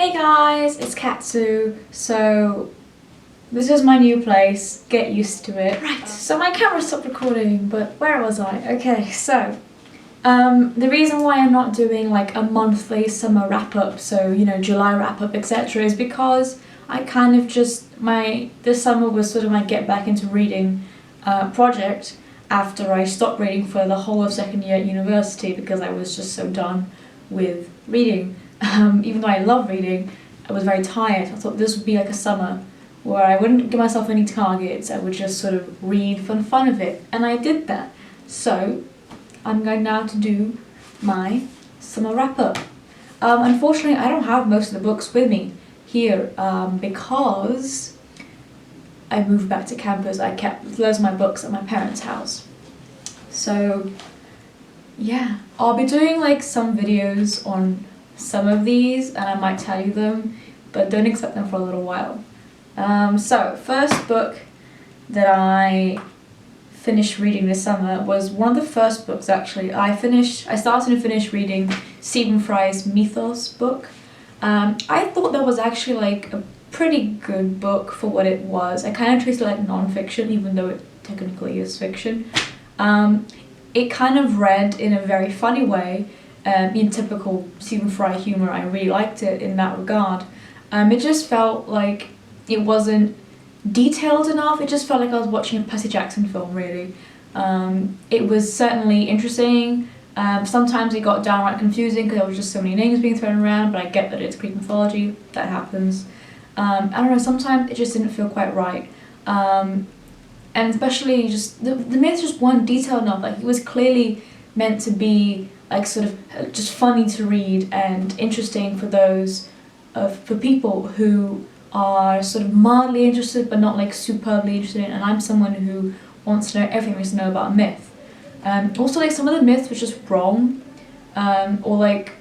Hey guys, it's Katsu. So this is my new place, get used to it. Right, so my camera stopped recording, but where was I? Okay, so the reason why I'm not doing like a monthly summer wrap-up, so you know, July wrap-up, etc., is because I kind of just, this summer was sort of my get back into reading project after I stopped reading for the whole of second year at university because I was just so done with reading. Even though I love reading, I was very tired. I thought this would be like a summer where I wouldn't give myself any targets, I would just sort of read for the fun of it, and I did that. So I'm going now to do my summer wrap-up. Unfortunately, I don't have most of the books with me here because I moved back to campus. I kept loads of my books at my parents' house. So yeah, I'll be doing like some videos on some of these and I might tell you them, but don't expect them for a little while. So first book that I finished reading this summer was one of the first books actually. I started and finished reading Stephen Fry's Mythos book. I thought that was actually like a pretty good book for what it was. I kind of treated it like non-fiction even though it technically is fiction. It kind of read in a very funny way. In typical Stephen Fry humour, I really liked it in that regard. It just felt like it wasn't detailed enough. It just felt like I was watching a Percy Jackson film, really. It was certainly interesting. Sometimes it got downright confusing because there was just so many names being thrown around, but I get that it's Greek mythology, that happens. I don't know, sometimes it just didn't feel quite right. And especially just, the myths just weren't detailed enough. Like, it was clearly meant to be like sort of just funny to read and interesting for for people who are sort of mildly interested but not like superbly interested in, and I'm someone who wants to know everything there is to know about a myth. Also, like, some of the myths were just wrong, or like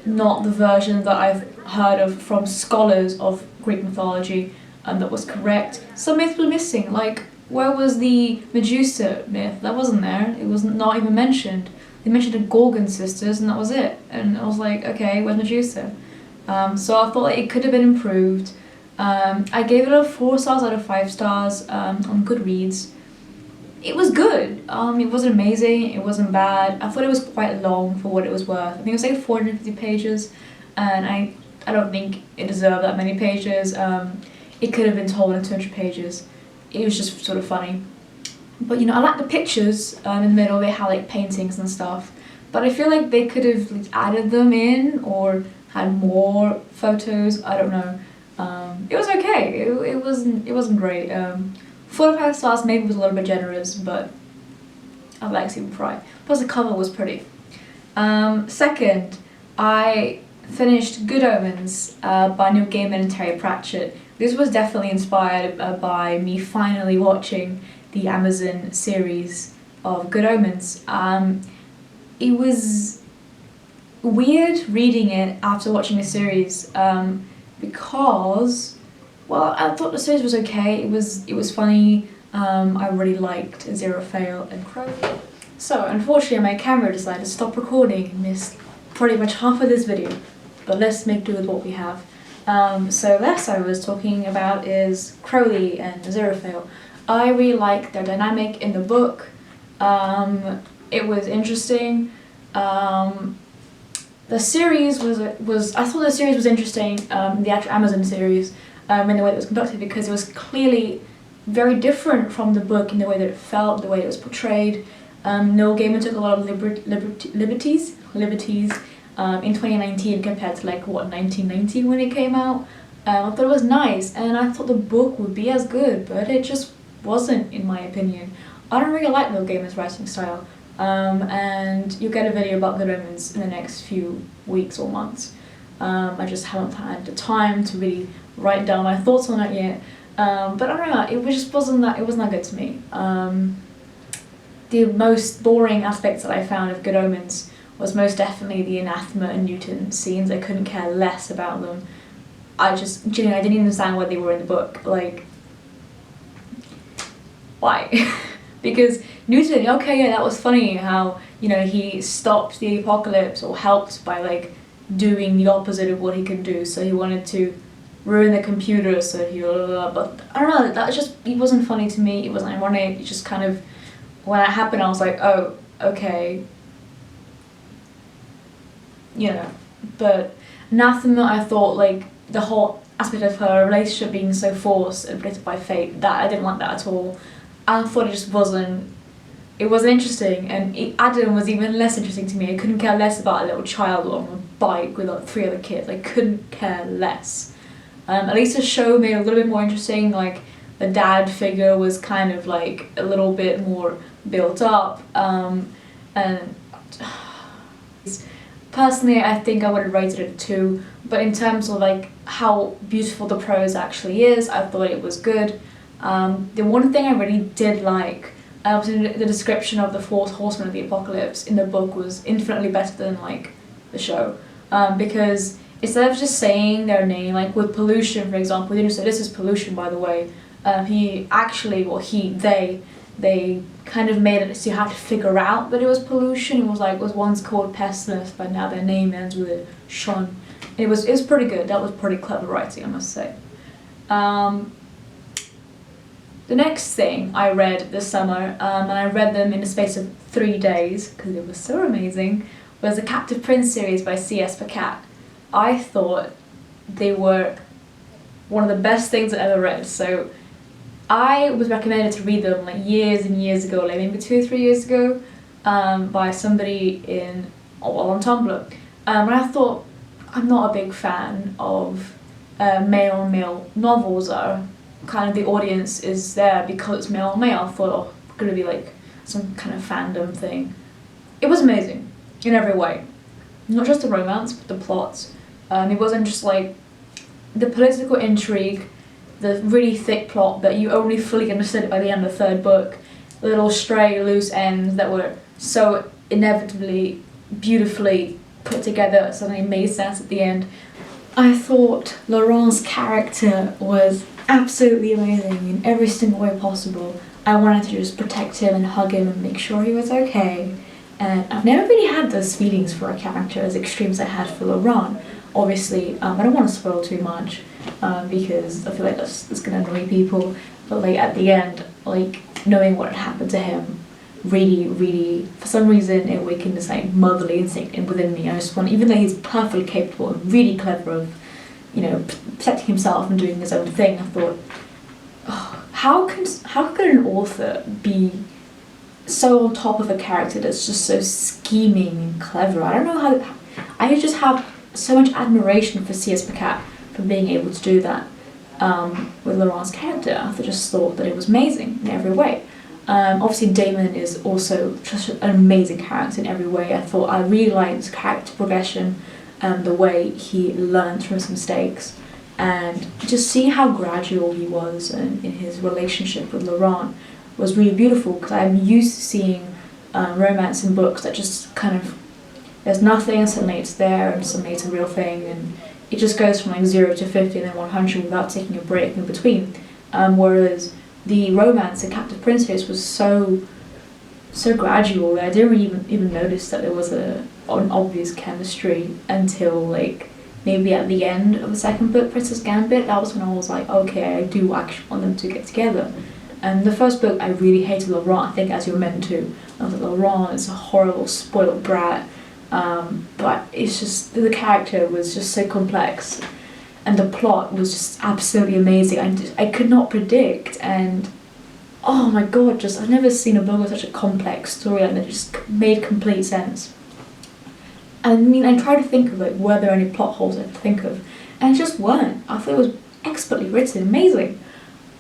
not the version that I've heard of from scholars of Greek mythology that was correct. Some myths were missing, like where was the Medusa myth? That wasn't there, it was not even mentioned. They mentioned the Gorgon sisters and that was it, and I was like, okay, where's Medusa? So I thought it could have been improved. I gave it a 4 stars out of 5 stars on Goodreads. It was good. It wasn't amazing, it wasn't bad. I thought it was quite long for what it was worth. I think it was like 450 pages, and I don't think it deserved that many pages. It could have been told in 200 pages. It was just sort of funny. But you know, I like the pictures in the middle. They had like paintings and stuff, but I feel like they could have like, added them in or had more photos. I don't know. It was okay. It wasn't great. 4 out of 5 stars maybe was a little bit generous, but I like Stephen Fry. Plus the cover was pretty. Second, I finished Good Omens by Neil Gaiman and Terry Pratchett. This was definitely inspired by me finally watching the Amazon series of Good Omens. It was weird reading it after watching the series because, well, I thought the series was okay. It was funny. I really liked Zero Fail and Crow. So unfortunately my camera decided to stop recording and missed pretty much half of this video, but let's make do with what we have. So last I was talking about is Crowley and Zero Fail. I really liked their dynamic in the book. It was interesting. The series I thought the series was interesting, the actual Amazon series, in the way that it was conducted, because it was clearly very different from the book in the way that it felt, the way it was portrayed. Neil Gaiman took a lot of liberties in 2019 compared to like what, 1990 when it came out. I thought it was nice, and I thought the book would be as good, but it just wasn't, in my opinion. I don't really like Neil Gaiman's writing style, and you'll get a video about Good Omens in the next few weeks or months. I just haven't had the time to really write down my thoughts on it yet, but I don't know, it wasn't that good to me. The most boring aspects that I found of Good Omens was most definitely the Anathema and Newton scenes. I couldn't care less about them. I didn't even understand why they were in the book. Like, why? Because Newton, okay, yeah, that was funny how, you know, he stopped the apocalypse or helped by like doing the opposite of what he can do. So he wanted to ruin the computer, so he but I don't know, that just, it wasn't funny to me, it wasn't ironic, it just kind of, when it happened I was like, oh, okay, you know. But Anathema, I thought, like, the whole aspect of her relationship being so forced and predicted by fate, that I didn't like that at all. I thought it just wasn't, it wasn't interesting, and Adam was even less interesting to me. I couldn't care less about a little child on a bike with like 3 other kids. I couldn't care less. At least the show made it a little bit more interesting, like the dad figure was kind of like a little bit more built up, and personally I think I would have rated it a 2, but in terms of like how beautiful the prose actually is, I thought it was good. The one thing I really did like was in the description of the 4th horseman of the apocalypse in the book was infinitely better than like the show, because instead of just saying their name, like with pollution, for example, they just say, this is pollution, by the way. He actually, well, they kind of made it so you had to figure out that it was pollution. It was like, was once called pestilence, but now their name ends with a shun. It was pretty good. That was pretty clever writing, I must say. The next thing I read this summer, and I read them in the space of 3 days, because it was so amazing, was the Captive Prince series by C.S. Pacat. I thought they were one of the best things I've ever read. So I was recommended to read them like years and years ago, like maybe 2 or 3 years ago, by somebody on Tumblr. And I thought, I'm not a big fan of male-on-male novels that are kind of, the audience is there because it's male-on-male. I thought, oh, it's gonna be like some kind of fandom thing. It was amazing in every way. Not just the romance, but the plots. It wasn't just like the political intrigue, the really thick plot that you only fully understood by the end of the 3rd book, the little stray loose ends that were so inevitably, beautifully put together, suddenly made sense at the end. I thought Laurent's character was absolutely amazing in every single way possible. I wanted to just protect him and hug him and make sure he was okay. And I've never really had those feelings for a character as extreme as I had for Laurent. Obviously, I don't want to spoil too much, because I feel like that's gonna annoy people. But like at the end, like knowing what had happened to him, really, for some reason, it awakened this like motherly instinct within me. I just want, even though he's perfectly capable and really clever of, you know, protecting himself and doing his own thing, I thought, oh, how could an author be so on top of a character that's just so scheming and clever? I don't know how. I just have so much admiration for C.S. Pacat for being able to do that with Laurent's character. I just thought that it was amazing in every way. Obviously Damon is also just an amazing character in every way. I thought I really liked his character progression, the way he learned from his mistakes, and just see how gradual he was in his relationship with Laurent was really beautiful, because I'm used to seeing romance in books that just kind of, there's nothing and suddenly it's there and suddenly it's a real thing, and it just goes from like 0 to 50 and then 100 without taking a break in between. Whereas the romance in Captive Prince series was so gradual that I didn't really even notice that there was an obvious chemistry until like maybe at the end of the 2nd book, Princess Gambit. That was when I was like, okay, I do actually want them to get together. And the 1st book, I really hated Laurent, I think as you were meant to. I was like, Laurent is a horrible, spoiled brat. But it's just, the character was just so complex, and the plot was just absolutely amazing. I could not predict, and oh my god, just I've never seen a book with such a complex story, and it just made complete sense. I mean, I tried to think of like, were there any plot holes I could think of, and it just weren't. I thought it was expertly written, amazing.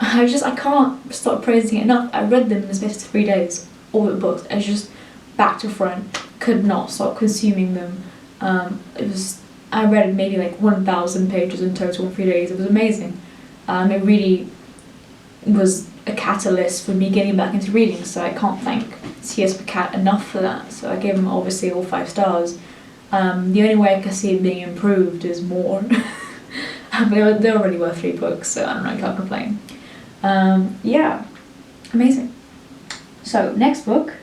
I can't stop praising it enough. I read them in the space of 3 days, all the books, and just back to front, could not stop consuming them. I read maybe like 1,000 pages in total in 3 days. It was amazing. It really was a catalyst for me getting back into reading, so I can't thank C.S. Pacat enough for that. So I gave him obviously all 5 stars. The only way I can see it being improved is more. But there already were 3 books, so I don't know, I can't complain. Yeah, amazing. So next book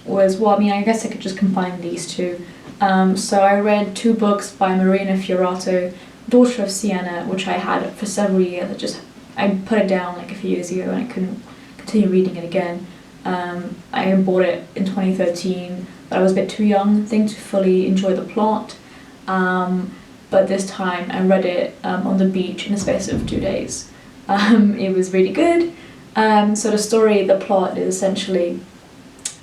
was, well, I mean, I guess I could just combine these two. So I read 2 books by Marina Fiorito, Daughter of Siena, which I had for several years. I put it down like a few years ago and I couldn't continue reading it again. I bought it in 2013, but I was a bit too young, I think, to fully enjoy the plot. But this time I read it on the beach in the space of 2 days. It was really good. So the story, the plot is essentially,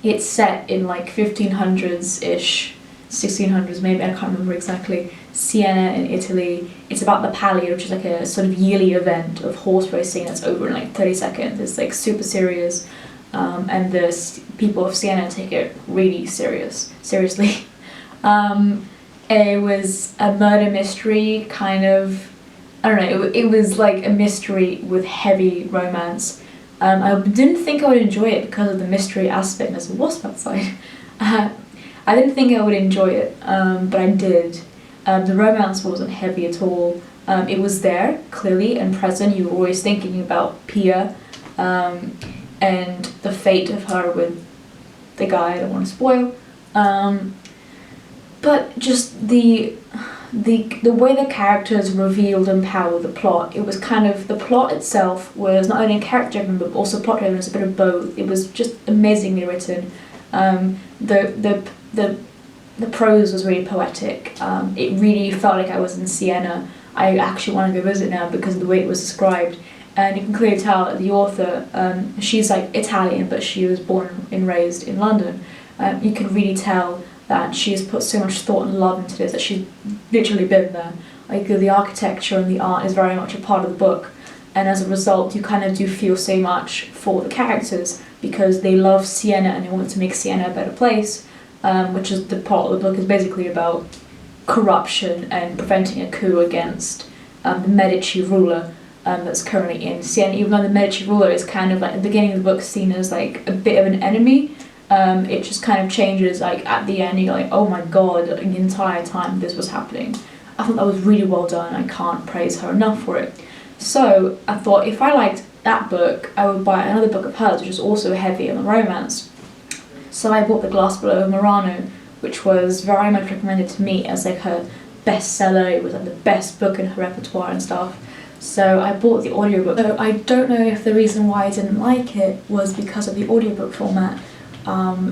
it's set in like 1500s-ish, 1600s maybe, I can't remember exactly, Siena in Italy. It's about the Palio, which is like a sort of yearly event of horse racing that's over in like 30 seconds. It's like super serious, and the people of Siena take it really seriously. It was a murder mystery, kind of, I don't know, it was like a mystery with heavy romance. I didn't think I would enjoy it because of the mystery aspect. There's a wasp outside. I didn't think I would enjoy it, but I did. The romance wasn't heavy at all. It was there, clearly, and present. You were always thinking about Pia, and the fate of her with the guy I don't want to spoil. But just the way the characters revealed and powered the plot, it was kind of, the plot itself was not only character driven but also plot driven. It was a bit of both. It was just amazingly written. The prose was really poetic. It really felt like I was in Siena. I actually want to go visit now because of the way it was described. And you can clearly tell that the author, she's like Italian, but she was born and raised in London. You can really tell that she's put so much thought and love into this, that she's literally been there. Like the architecture and the art is very much a part of the book, and as a result you kind of do feel so much for the characters because they love Siena and they want to make Siena a better place, which is the plot of the book is basically about corruption and preventing a coup against the Medici ruler that's currently in Siena. Even though the Medici ruler is kind of like at the beginning of the book seen as like a bit of an enemy, it just kind of changes like at the end. You're like, oh my god, the entire time this was happening. I thought that was really well done. I can't praise her enough for it. So I thought if I liked that book, I would buy another book of hers, which is also heavy on the romance. So I bought The Glass Below Murano, which was very much recommended to me as like her bestseller. It was like the best book in her repertoire and stuff. So I bought the audiobook. So I don't know if the reason why I didn't like it was because of the audiobook format.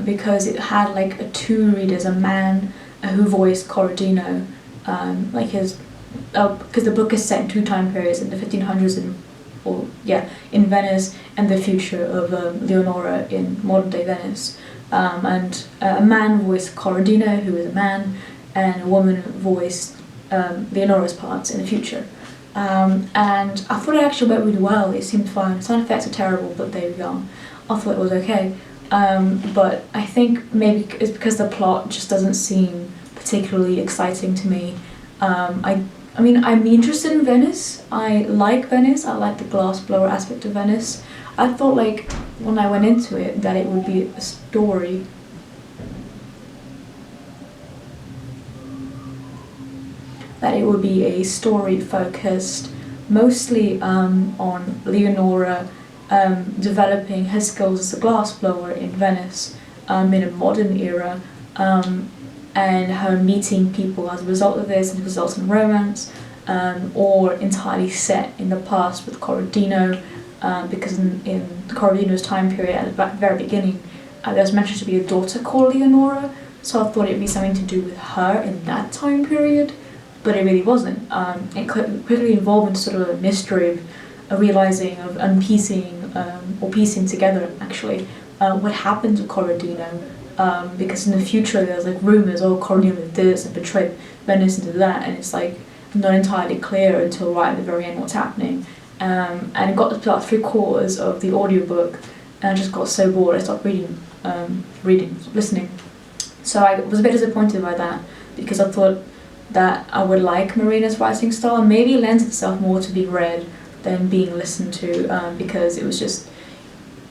Because it had like 2 readers, a man who voiced Corradino, like his, because the book is set in 2 time periods, in the 1500s in Venice, and the future of Leonora in modern day Venice, and a man voiced Corradino, who is a man, and a woman voiced Leonora's parts in the future. And I thought it actually went really well. It seemed fine. Sound effects are terrible, but they were I thought it was okay. But I think maybe it's because the plot just doesn't seem particularly exciting to me. I mean, I'm interested in Venice. I like Venice. I like the glass blower aspect of Venice. I thought, like, when I went into it, that it would be a story. That it would be a story focused mostly on Leonora developing her skills as a glassblower in Venice in a modern era, and her meeting people as a result of this and results in romance, or entirely set in the past with Corradino, because in Corradino's time period at the very beginning there was mentioned to be a daughter called Leonora, so I thought it'd be something to do with her in that time period, but it really wasn't. It quickly evolved into sort of a mystery of a realizing of unpiecing or piecing together actually what happened to Corradino, because in the future there's like rumors, oh, Corradino did this and betrayed Venice and did that, and it's like not entirely clear until right at the very end what's happening. And it got to about 3/4 of the audiobook and I just got so bored I stopped listening. So I was a bit disappointed by that because I thought that I would like Marina's writing style. Maybe it lends itself more to being read than being listened to, because it was just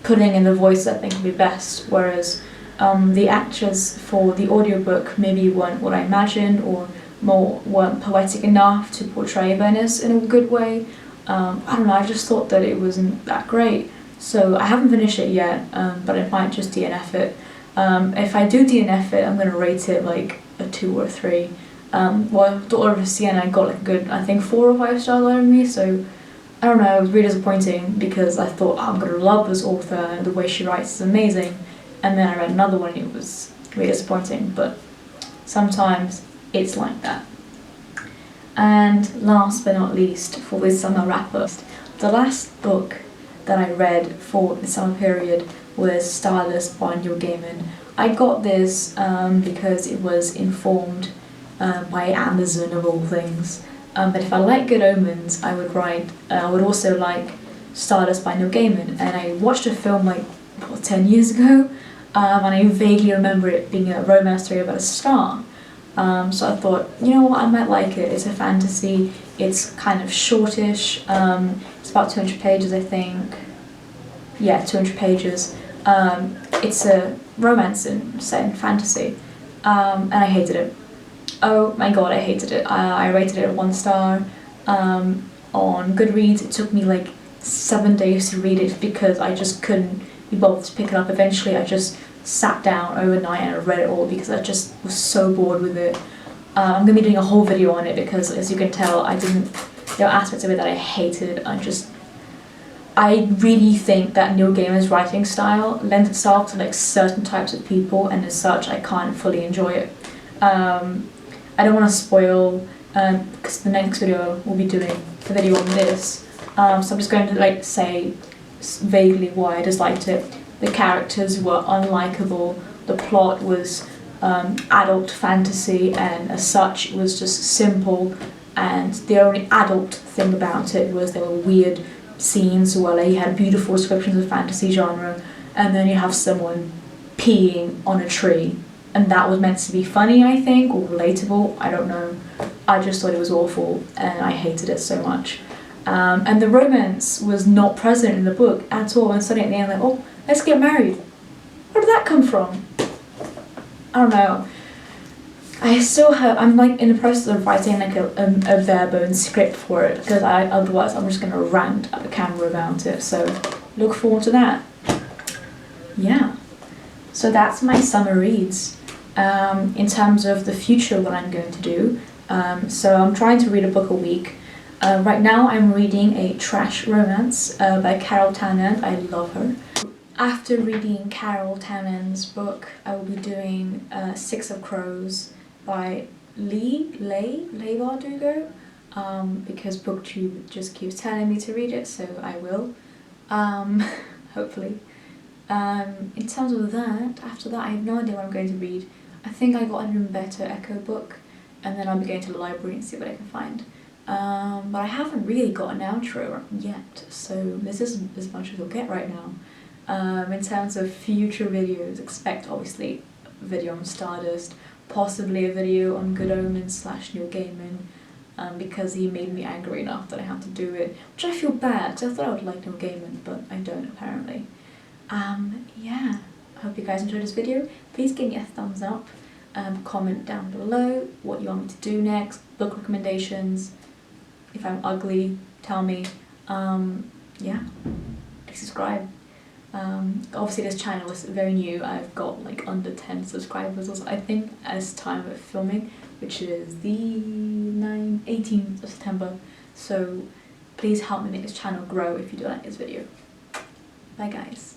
putting in the voice I think would be best, whereas the actors for the audiobook maybe weren't what I imagined, or weren't poetic enough to portray Venice in a good way. I don't know, I just thought that it wasn't that great. So I haven't finished it yet, but I might just DNF it. If I do DNF it, I'm going to rate it like a 2 or a 3. Well, Daughter of Sienna got like a good, I think 4 or 5 stars out of me, so I don't know, it was really disappointing because I thought, I'm gonna love this author, the way she writes is amazing, and then I read another one and it was really disappointing, but sometimes it's like that. And last but not least, for this summer wrap-up, the last book that I read for the summer period was Stardust by Neil Gaiman. I got this because it was informed by Amazon of all things. But if I like Good Omens, I would also like Stardust by Neil Gaiman. And I watched a film like 10 years ago, and I vaguely remember it being a romance story about a star. So I thought, you know what, I might like it. It's a fantasy, it's kind of shortish, it's about 200 pages I think. Yeah, 200 pages. It's a romance set in fantasy, and I hated it. Oh my god, I hated it. I rated it 1 star. On Goodreads, it took me like 7 days to read it because I just couldn't be bothered to pick it up. Eventually I just sat down overnight and I read it all because I just was so bored with it. I'm going to be doing a whole video on it because, as you can tell, there are aspects of it that I hated. I really think that Neil Gaiman's writing style lends itself to like certain types of people, and as such I can't fully enjoy it. I don't want to spoil because the next video we'll be doing the video on this, so I'm just going to like say vaguely why I disliked it. The characters were unlikable, the plot was adult fantasy, and as such it was just simple, and the only adult thing about it was there were weird scenes where you had beautiful descriptions of fantasy genre, and then you have someone peeing on a tree, and that was meant to be funny, I think, or relatable, I don't know. I just thought it was awful and I hated it so much. And the romance was not present in the book at all, and suddenly at the end like, oh, let's get married. Where did that come from? I don't know. I'm like in the process of writing like a bare bones script for it, because otherwise I'm just gonna rant at the camera about it, so look forward to that. Yeah, so that's my summer reads. In terms of the future, what I'm going to do, so I'm trying to read a book a week. Right now I'm reading a trash romance by Carol Townend. I love her. After reading Carol Townend's book, I will be doing Six of Crows by Leigh Bardugo, because BookTube just keeps telling me to read it, so I will, hopefully. In terms of that, after that I have no idea what I'm going to read. I think I got an even better Echo book, and then I'll be going to the library and see what I can find. But I haven't really got an outro yet, so this is as much as I'll get right now. In terms of future videos, expect obviously a video on Stardust, possibly a video on Good Omens / Neil Gaiman, because he made me angry enough that I had to do it, which I feel bad, because I thought I would like Neil Gaiman, but I don't apparently. Yeah, I hope you guys enjoyed this video. Please give me a thumbs up, comment down below what you want me to do next, book recommendations. If I'm ugly, tell me. Yeah, please subscribe. Obviously this channel is very new. I've got like under 10 subscribers also, I think, as time of filming, which is the 18th of September. So please help me make this channel grow if you do like this video. Bye guys.